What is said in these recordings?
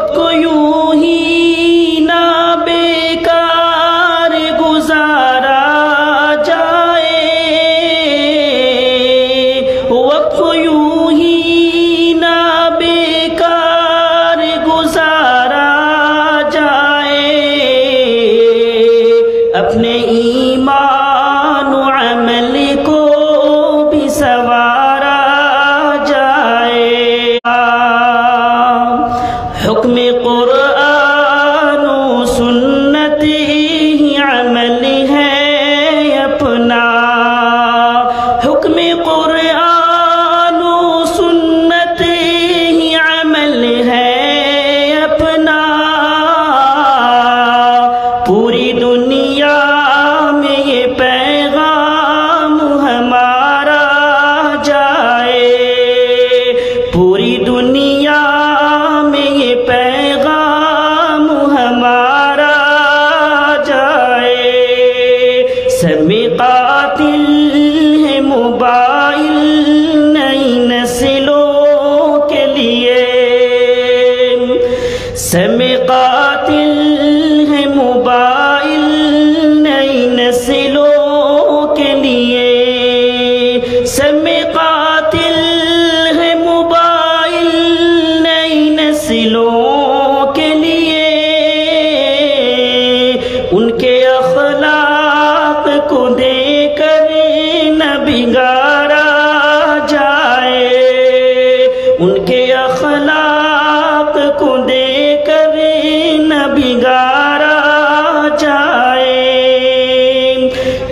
وقت کو یوں ہی نہ بیکار گزارا جائے، وقت کو یوں ہی نہ بیکار گزارا جائے، اپنے ایمان و عمل کو بھی سنوارا جائے۔ حکم قرآن و سنت ہی عمل ہے اپنا، حکم قرآن و سنت ہی عمل ہے اپنا، پوری دنیا میں یہ پیغام ہمارا جائے، پوری دنیا میں یہ پیغام ہمارا جائے۔ سمے قاتل ہے موبائل نئی نسلوں کے لیے، سمے قاتل ہے موبائل نئی نسلوں کے لیے، سمے قاتل ہے موبائل نئی نسلوں کے لیے، ان کے اخلاق کو دے کر نہ بگاڑا جائے، ان کے اخلاق کو دے کر نہ بگاڑا جائے۔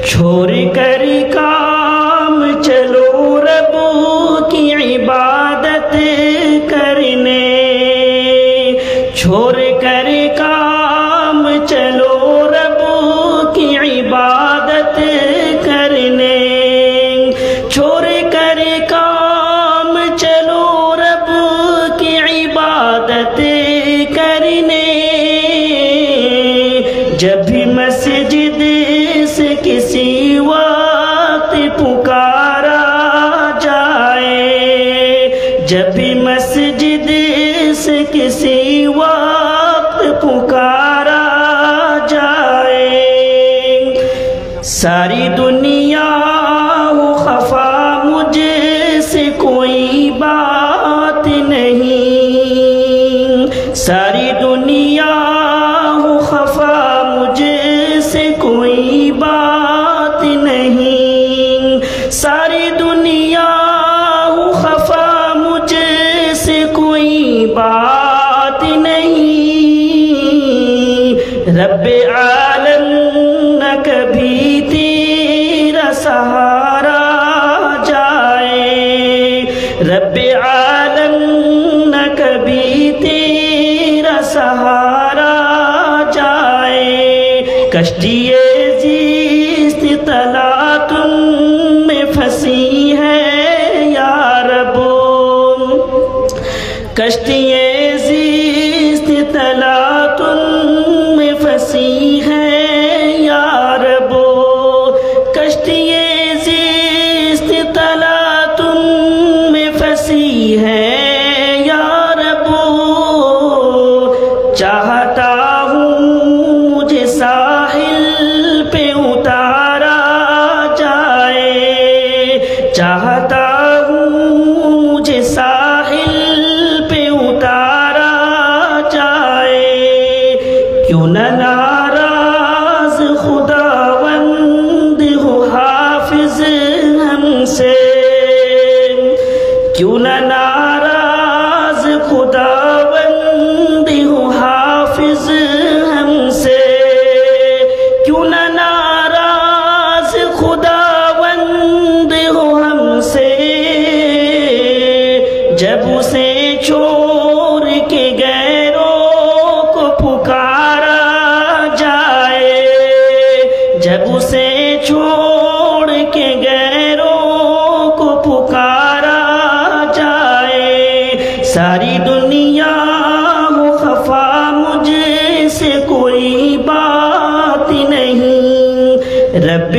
چھوڑ کر کام چلو رب کی عبادت کرنے، چھوڑ کر کام چلو رب کی عبادت کرنے، چھوڑ کر کام چلو رب کی عبادت کرنے، جب بھی مسجد سے کسی وقت پکارا جائے، جب بھی مسجد سے کسی وقت پکارا جائے، ساری دنیا ہو خفا مجھ سے کوئی بات نہیں، ساری دنیا ہو خفا مجھ سے کوئی بات نہیں، ساری دنیا ہو خفا مجھ سے کوئی بات نہیں، رب عالم نہ کبھی تیرا سہارا جائے، رب عالم نہ کبھی تیرا سہارا جائے، کشتی زیست تلاطم میں پھنسی ہے یا رب، کشتی زیست تلاطم میں پھنسی ہے یا رب، کشتی زیست تلاطم میں پھنسی ہے یا رب، چاہتا ہوں مجھے ساحل پہ اتارا جائے، چاہتا ہوں مجھے ساحل پہ اتارا جائے، کیوں نہ ناراض خداوند ہو حافظ ہم سے، کیوں نہ ناراض خداوند ہو حافظ ہم سے، کیوں نہ ناراض خداوند ہو ہم سے، جب اسے چھوڑ کے غیروں کو پکارا جائے، جب اسے چھوڑ کے غیروں کو پکارا جائے، ساری دنیا ہو خفا مجھ سے کوئی بات نہیں، رب